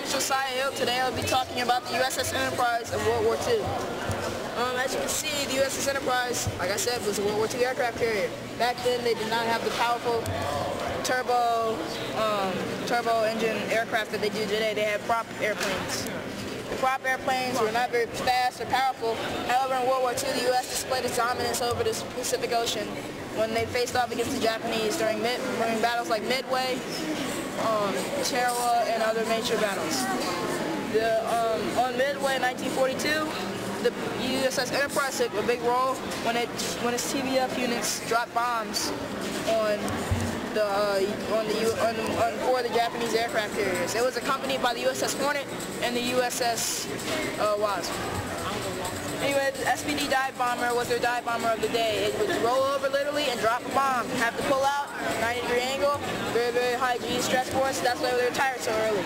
is Josiah. Today I'll be talking about the USS Enterprise of World War II. As you can see, the USS Enterprise, like I said, was a World War II aircraft carrier. Back then, they did not have the powerful turbo engine aircraft that they do today. They had prop airplanes. The prop airplanes were not very fast or powerful. However, in World War II, the U.S. displayed its dominance over the Pacific Ocean when they faced off against the Japanese during battles like Midway, Tarawa, and other major battles. On Midway in 1942, the USS Enterprise took a big role when its TVF units dropped bombs on the Japanese aircraft carriers. It was accompanied by the USS Hornet and the USS Wasp. Anyway, the SPD dive bomber was their dive bomber of the day. It would roll over literally and drop a bomb. Have to pull out, 90-degree angle, very, very high G stress force. That's why they retired so early.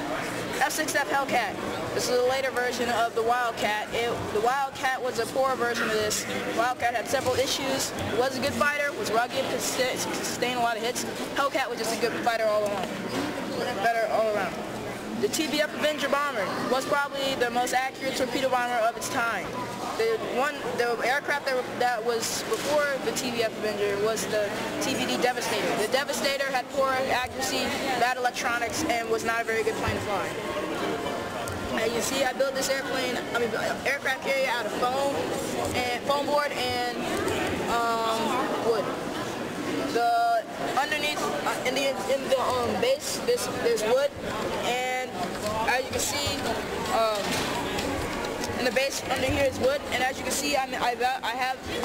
F-6F Hellcat. This is a later version of the Wildcat. The Wildcat was a poor version of this. The Wildcat had several issues. It was a good fighter, was rugged, could sustain a lot of hits. Hellcat was just a good fighter all around. Better all around. The TVF Avenger bomber was probably the most accurate torpedo bomber of its time. The aircraft that was before the TVF Avenger was the TVD Devastator. The Devastator had poor accuracy, bad electronics, and was not a very good plane to fly. As you see, I built this aircraft carrier out of foam board and wood. Underneath in the base, there's wood, and as you can see, in the base under here is wood, and as you can see, I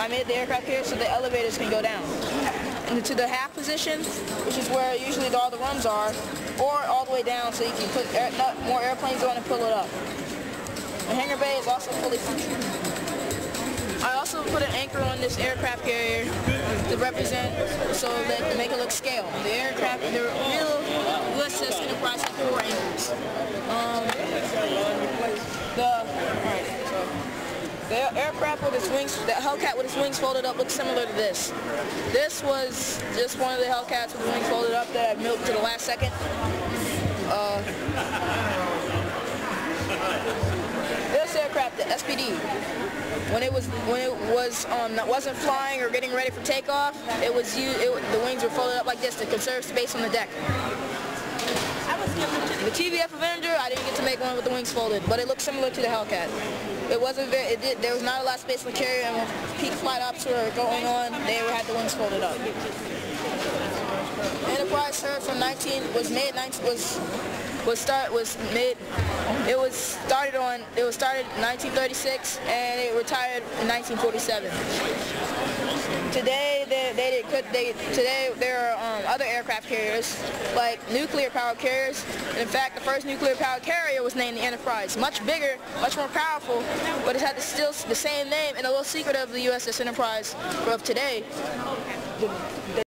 made the aircraft carrier so the elevators can go down into the half position, which is where usually all the rooms are, or all the way down so you can put more airplanes on and pull it up. The hangar bay is also fully functional. I also put an anchor on this aircraft carrier to represent, so that to make it look scale. The real USS Enterprise had 4 anchors. The aircraft with its wings, the Hellcat with its wings folded up looks similar to this. This was just one of the Hellcats with the wings folded up that I milked to the last second. This aircraft, the SPD, when it wasn't flying or getting ready for takeoff, the wings were folded up like this to conserve space on the deck. The TVF Avenger, I didn't get to make one with the wings folded, but it looked similar to the Hellcat. There was not a lot of space in the carrier, and when peak flight ops were going on, they had the wings folded up. Enterprise served from it was started in 1936 and it retired in 1947. Today there are other aircraft carriers like nuclear powered carriers. In fact, the first nuclear powered carrier was named the Enterprise. Much bigger, much more powerful, but it had still the same name. And a little secret of the USS Enterprise of today, the